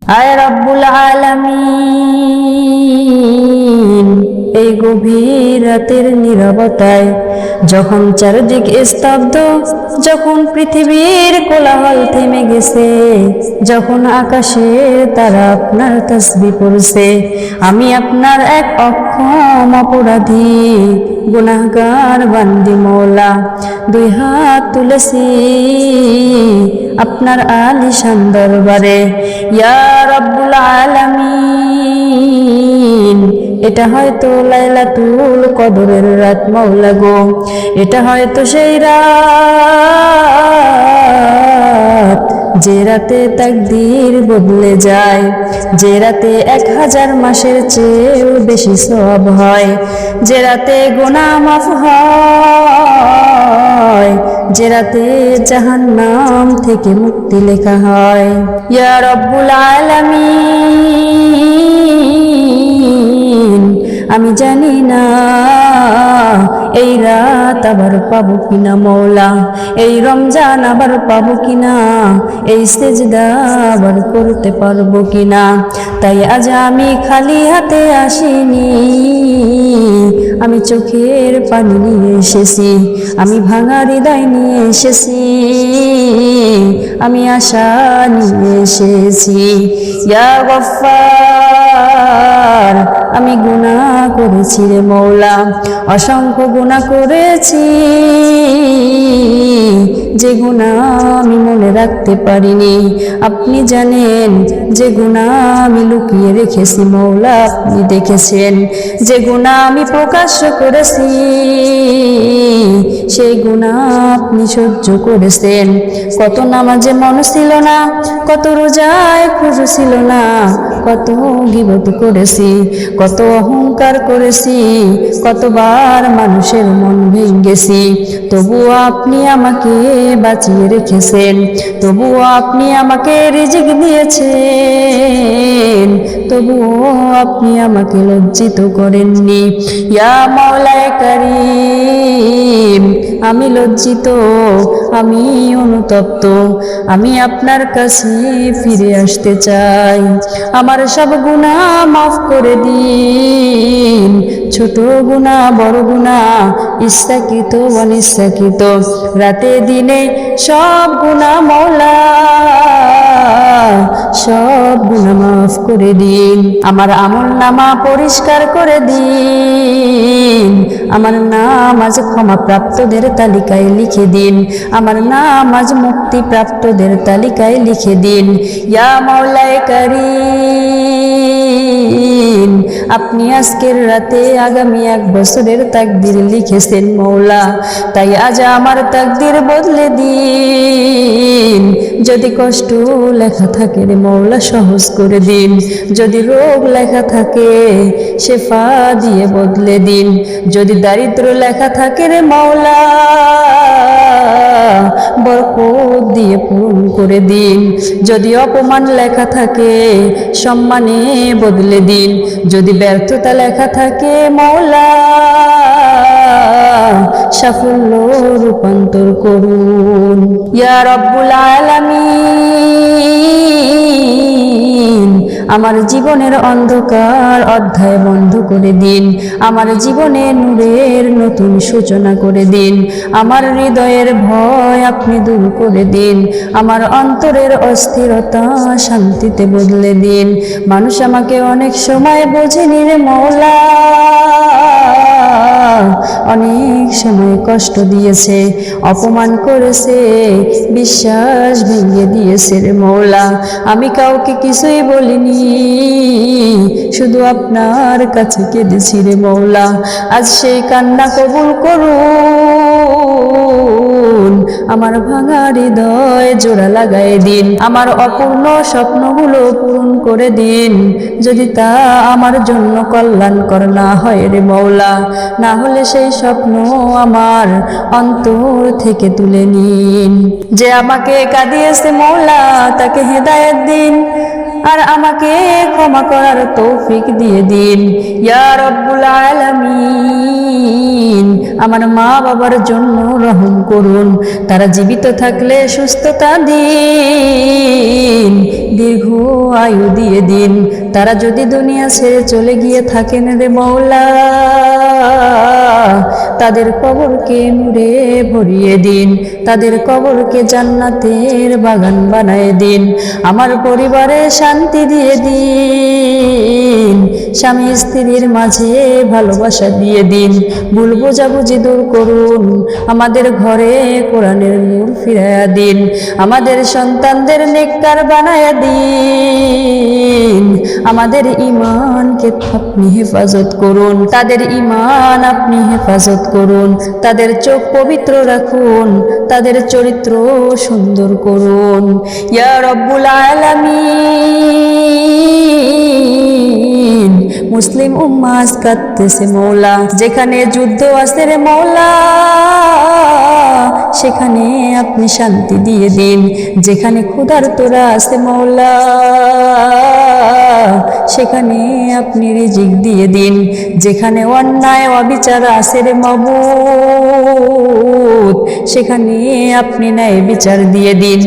আয় রব্বুল আলামিন, এই গভীর রাতের নীরবতায় যখন চারদিক স্তব্ধ, যখন পৃথিবীর কোলাহল থেমে গেছে, যখন আকাশের তারা আপনার তাসবিহ পড়ছে, আমি আপনার এক অক্ষম অপরাধী গুনাহগার বান্দি মওলা দুই হাত তুলেছি আপনার আলিশান দরবারে। ইয়া রব্বুল আলামিন, এটা হয়তো লাইলাতুল কদরের রাত মাওলা গো, এটা হয়তো সেই রাত যে রাতে তাকদীর বদলে যায়, যে রাতে 1000 মাসের চেয়েও বেশি সওয়াব হয়, যে রাতে গুনাহ মাফ হয়, যে রাতে জাহান্নাম থেকে মুক্তি লেখা হয়। ইয়া রব্বুল আলামিন, আমি জানি না এই রাত আবার পাবো কিনা মওলা, এই রমজান আবার পাবো কিনা, এই সিজদা আবার করতে পারবো কিনা। তাই আজ আমি খালি হাতে আসিনি, আমি চোখের পানি নিয়ে এসেছি, আমি ভাঙা হৃদয় নিয়ে এসেছি, আমি আশা নিয়ে এসেছি। ইয়া গফফার, আমি গুনাহ করেছি রে মওলা, অসংখ্য গুনাহ করেছি, যে গুনাহ আমি মনে রাখতে পারিনি। আপনি জানেন যে গুনাহ আমি লুকিয়ে রেখেছি মওলা, আপনি দেখেছেন। যে গুনাহ আমি প্রকাশ্য করেছি, সেই গুনাহ আপনি সহ্য করেছেন। কত নামাজে মন ছিল না, কত রোজায় খুশি ছিল না, কত গীবত করেছি, কত অহংকার করেছি, কতবার মানুষের মন ভেঙেছি, তবুও আপনি আমাকে বাঁচিয়ে রেখেছেন, তবুও আপনি আমাকে রিজিক দিয়েছেন, তবুও আপনি আমাকে লজ্জিত করেননি। ইয়া মাওলায়ে কারীম, আমি লজ্জিত, আমি অনুতপ্ত, আমি আপনার কাছে ফিরে আসতে চাই। আমার সব গুনাহ মাফ করে দিন, ছোট গুনাহ বড় গুনাহ, ইচ্ছাকৃত অনিচ্ছাকৃত, রাতে দিনে সব গুনাহ মওলা, সব গুনাহ মাফ করে দিন। আমার আমলনামা পরিষ্কার করে দিন, আমার নাম আজ ক্ষমা প্রাপ্তদের তালিকায় লিখে দিন, আমার নাম আজ মুক্তি প্রাপ্তদের তালিকায় লিখে দিন। ইয়া মাওলায়ে কারীম, আপনি আজকের রাতে আগামী 1 বছরের তাকদীর লিখেছেন মওলা, তাই আজ আমার তাকদীর বদলে দিন। যদি কষ্ট লেখা থাকে রে মওলা সহজ করে দিন, যদি রোগ লেখা থাকে শেফা দিয়ে বদলে দিন, যদি দারিদ্র লেখা থাকে রে মওলা বরকত দিয়ে পূরণ করে দিন, যদি অপমান লেখা থাকে সম্মানে বদলে দিন, যদি ব্যর্থতা লেখা থাকে মওলা সাফল্য রূপান্তর করুন। ইয়া রব্বুল আলামিন, আমার জীবনের অন্ধকার অধ্যায় বন্ধ করে দিন, আমার জীবনে নূরের নতুন সূচনা করে দিন, আমার হৃদয়ের ভয় আপনি দূর করে দিন, আমার অন্তরের অস্থিরতা শান্তিতে বদলে দিন। মানুষ আমাকে অনেক সময় বোঝেনি রে মওলা, অনেক সময় কষ্ট দিয়েছে, অপমান করেছে, বিশ্বাস ভেঙে দিয়েছে রে মওলা, আমি কাউকে কিছুই বলিনি, শুধু আপনার কাছে কেঁদেছি রে মওলা। আজ সেই কান্না কবুল করুন, আমার ভাঙা হৃদয় জোড়া লাগায় দিন, আমার অপূর্ণ স্বপ্নগুলো পূরণ করে দিন, যদি তা আমার জন্য কল্যাণকর না হয় রে মওলা, না হলে সেই স্বপ্ন আমার অন্তর থেকে তুলে নিন। যে আমাকে কাঁদিয়েছে মওলা তাকে হেদায়েত দিন, আর আমাকে ক্ষমা করার তৌফিক দিয়ে দিন। ইয়া রব্বুল আলামিন, আমার মা বাবার জন্য রহম করুন, তারা জীবিত থাকলে সুস্থতা দিন, দীর্ঘ আয়ু দিয়ে দিন। তারা যদি দুনিয়া ছেড়ে চলে গিয়ে থাকেন রে মওলা, তাদের কবরকে নূরে ভরিয়ে দিন, তাদের কবরকে জান্নাতের বাগান বানায় দিন। আমার পরিবারে শান্তি দিয়ে দিন, স্বামী স্ত্রীর মাঝে ভালোবাসা দিয়ে দিন, ভুল বোঝাবুঝি দূর করুন, আমাদের ঘরে কোরআনের নূর ফিরাইয়া দিন, আমাদের সন্তানদের নেককার বানায়া দিন, আমাদের ঈমানকে আপনি হেফাজত করুন, তাদের ঈমান আপনি হেফাজত করুন, তাদের চোখ পবিত্র রাখুন, তাদের চরিত্র সুন্দর করুন। ইয়া রব্বুল আলামিন, মুসলিম উম্মাহ আজ কাঁদতেছে মওলা, যেখানে যুদ্ধ আছে রে মওলা সেখানে আপনি শান্তি দিয়ে দিন, যেখানে ক্ষুধার্তরা আছে মওলা সেখানে আপনি রিজিক দিয়ে দিন, যেখানে অন্যায় অবিচার আছে রে মাবুদ সেখানে আপনি ন্যায় বিচার দিয়ে দিন।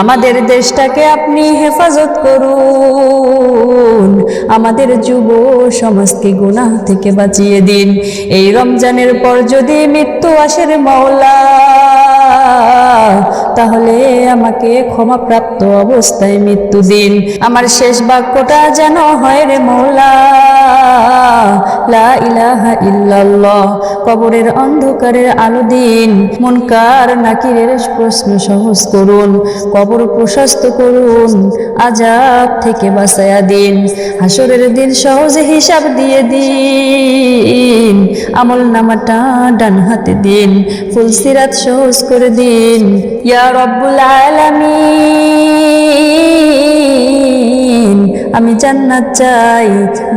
আমাদের দেশটাকে আপনি হেফাজত করুন, আমাদের যুব সমাজকে গুনাহ থেকে বাঁচিয়ে দিন। এই রমজানের পর যদি মৃত্যু আসে রে মাওলা, তাহলে আমাকে ক্ষমাপ্রাপ্ত অবস্থায় মৃত্যু দিন। আমার শেষ বাক্যটা যেন হয় রে মওলা, লা ইলাহা ইল্লাল্লাহ। কবরের অন্ধকারের আলো দিন, মুনকার নাকিরের প্রশ্ন সহজ করুন, কবর প্রশস্ত করুন, আযাব থেকে বাঁচায়া দিন, হাসরের দিন সহজে হিসাব দিয়ে দিন, আমল নামাটা ডান হাতে দিন, ফুলসিরাত সহজ করে দিন। ইয়া রব্বুল আলামিন, আমি জান্নাত চাই,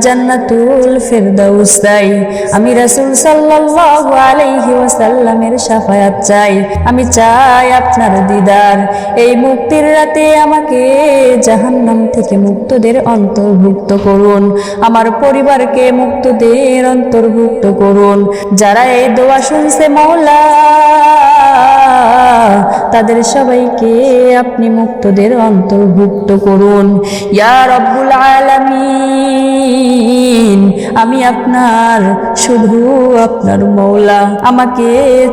জান্নাতুল ফেরদাউস চাই, আমি রাসূল সাল্লাল্লাহু আলাইহি ওয়াসাল্লামের শাফায়াত চাই, আমি চাই আপনার দিদার। এই মুক্তির রাতে আমাকে জাহান্নাম থেকে মুক্তদের অন্তর্ভুক্ত করুন, আমার পরিবারকে মুক্তদের অন্তর্ভুক্ত করুন। যারা এই দোয়া শুনছে মওলা, তাদের সবাইকে আপনি মুক্তদের অন্তর্ভুক্ত করুন। ইয়া রব্বুল আলামিন, আমি আপনার, শুধু আপনার মওলা, আমাকে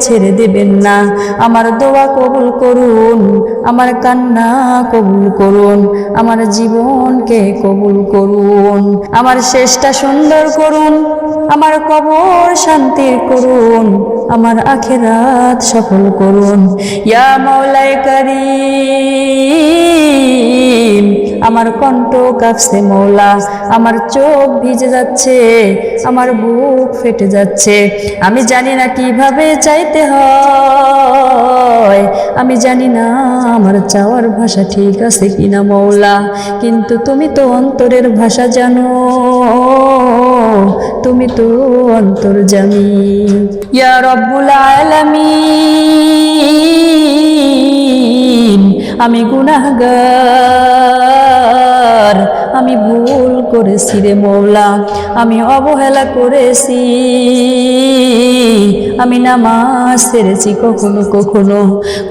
ছেড়ে দেবেন না। আমার দোয়া কবুল করুন, আমার কান্না কবুল করুন, আমার জীবনকে কবুল করুন, আমার শেষটা সুন্দর করুন, আমার কবর শান্তির করুন, আমার আখিরাত সফল করুন। ইয়া মাওলায়ে কারীম, আমার কণ্ঠ কাঁপছে মওলা, আমার চোখ ভিজে যাচ্ছে, আমার বুক ফেটে যাচ্ছে। আমি জানি না কিভাবে চাইতে হয়, আমি জানি না আমার চাওয়ার ভাষা ঠিক আছে কিনা মওলা, কিন্তু তুমি তো অন্তরের ভাষা জানো, তুমি তো অন্তর্যামী। ইয়া রব্বুল আলামিন, আমি গুনাহগার, আমি ভুল করেছি রে মওলা, আমি অবহেলা করেছি, আমি নামাজ ছেড়েছি কখনো কখনো,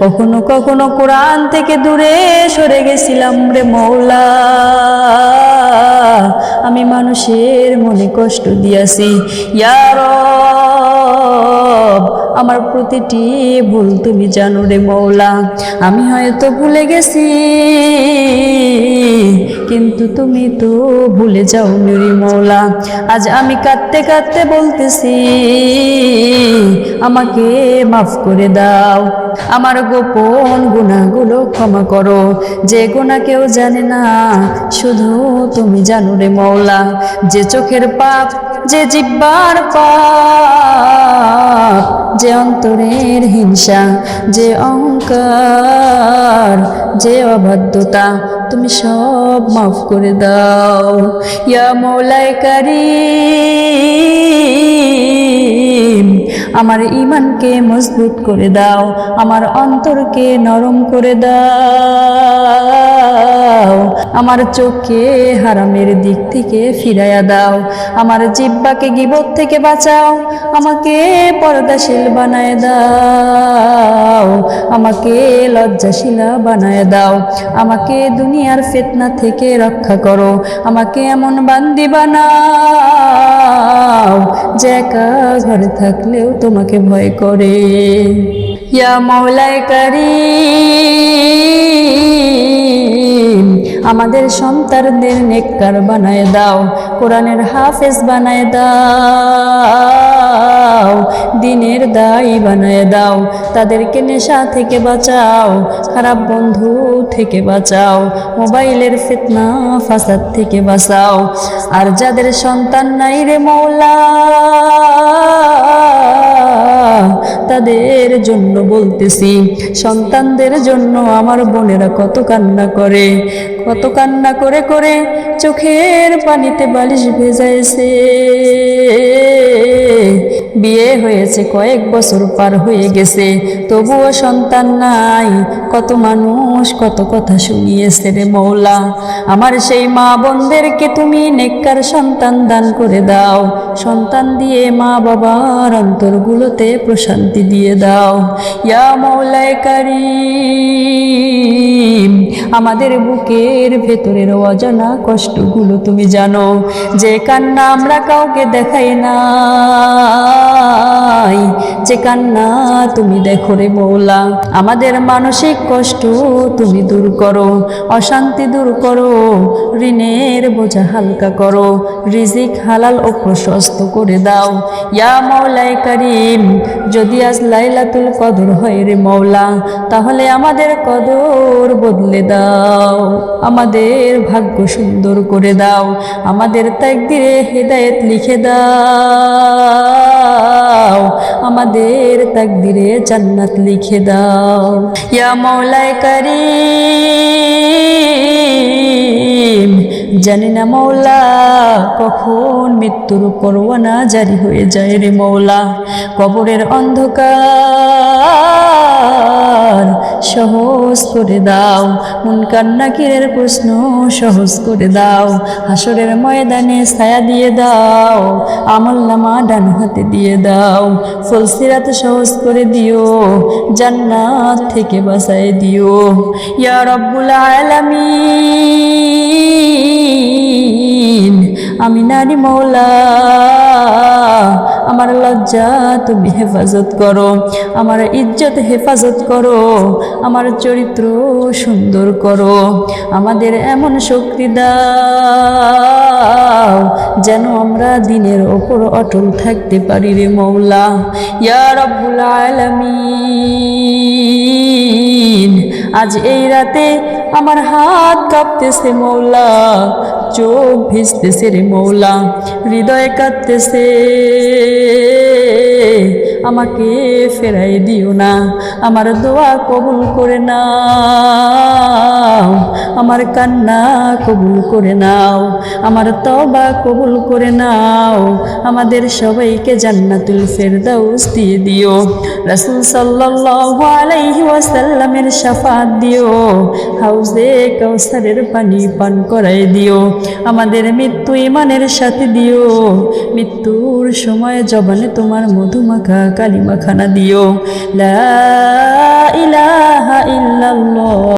কখনো কখনো কোরআন থেকে দূরে সরে গেছিলাম রে মওলা, আমি মানুষের মনে কষ্ট দিয়াছি। ইয়া রব, আমার প্রতিটি ভুল তুমি জানো রে মওলা, আমি হয়তো ভুলে গেছি, কিন্তু তুমি তো ভুলে যাও রে মওলা। আজ আমি কাঁদতে কাঁদতে বলতেছি, আমাকে মাফ করে দাও, আমার গোপন গুনাহগুলো ক্ষমা করো, যে গুনাহ কেউ জানে না, শুধু তুমি জানো রে মওলা। যে চোখের পাপ, যে জিহ্বার পাপ, যে অন্তরের হিংসা, যে অহংকার, যে অবাধ্যতা, তুমি সব মাফ করে দাও। ইয়া মাওলায়ে কারীম, আমার ঈমানকে মজবুত করে দাও, আমার অন্তরকে নরম করে দাও, আমার চোখকে হারামের দিক থেকে ফিরাইয়া দাও, আমার জিহ্বাকে গীবত থেকে বাঁচাও, আমাকে পর্দাশীল বানায় দাও, আমাকে লজ্জাশীলা বানায় দাও, আমাকে দুনিয়ার ফিতনা থেকে রক্ষা করো, আমাকে এমন বান্দি বানাও যে একা ঘরে থাকলেও তোমাকে ভয় করে। ইয়া মাওলায়ে কারীম, আমাদের সন্তানদের নেককার বানায় দাও, কোরআনের হাফেজ বানায় দাও, দ্বীনের দায়ী বানায় দাও, তাদেরকে নেশা থেকে বাঁচাও, খারাপ বন্ধু থেকে বাঁচাও, মোবাইলের ফিতনা ফাসাদ থেকে বাঁচাও। আর যাদের সন্তান নাই রে মওলা, তাদের জন্য বলতেছি, সন্তানদের জন্য আমার বোনেরা কত কান্না করে, কত কান্না করে করে চোখের পানিতে বালিশ ভেজাইছে। বিয়ে হয়েছে কয়েক বছর পার হয়ে গেছে, তবুও সন্তান নাই। কত মানুষ কত কথা শুনিয়েছে রে মওলা, আমার সেই মা বোনদেরকে তুমি নেককার সন্তান দান করে দাও, সন্তান দিয়ে মা বাবার অন্তরগুলোতে প্রশান্তি দিয়ে দাও। ইয়া মাওলায়ে কারীম, আমাদের বুকের ভেতরের অজানা কষ্টগুলো তুমি জানো, যে কান্না আমরা কাউকে দেখাই না, যে কান্না তুমি দেখো রে মওলা। আমাদের মানসিক কষ্ট তুমি দূর করো, অশান্তি দূর করো, ঋণের বোঝা হালকা করো, রিজিক হালাল ও প্রশস্ত করে দাও। ইয়া মাওলায়ে কারীম, যদি আজ লাইলাতুল কদর হয় রে মওলা, তাহলে আমাদের কদর বদলে দাও, আমাদের ভাগ্য সুন্দর করে দাও, আমাদের তাকদীরে হেদায়েত লিখে দাও, আমাদের তাকদীরে জান্নাত লিখে দাও। ইয়া মাওলায়ে কারীম, জানি না মওলা কখন মৃত্যুর পরোয়ানা জারি হয়ে যায় রে মওলা। কবরের অন্ধকার সহজ করে দাও, মুনকার নাকিরের প্রশ্ন সহজ করে দাও, হাসরের ময়দানে ছায়া দিয়ে দাও, আমলনামা ডান হাতে দিয়ে দাও, ফুলসিরাত সহজ করে দিও, জান্নাত থেকে বাঁচায় দিও। ইয়া রব্বুল আলামিন, আমি নারী মওলা, আমার লজ্জা তুমি হেফাজত করো, আমার ইজ্জত হেফাজত করো, আমার চরিত্র সুন্দর করো, আমাদের এমন শক্তি দাও যেন আমরা দিনের ওপর অটল থাকতে পারি রে মওলা। ইয়া রব্বুল আলামিন, আজ এই রাতে আমার হাত কাঁপতেছে মওলা, চোখ ভিজতেছে রে মওলা, হৃদয় কাঁদতেছে, আমাকে ফেরাই দিও না, আমার দোয়া কবুল করে নাও, আমার কান্না কবুল করে নাও, আমার তওবা কবুল করে নাও, আমাদের সবাইকে জান্নাতুল ফেরদাউস দিয়ে দিও, রাসূল সাল্লাল্লাহু আলাইহি ওয়াসাল্লামের শাফাআত দিও, হাউজে কাউসারের পানি পান করায় দিও, আমাদের মৃত্যু ঈমানের সাথে দিও, মৃত্যুর সময় জবানে তোমার মধুমাখা কালিমা খানা দিও। লা ইলাহা ইল্লাল্লাহ।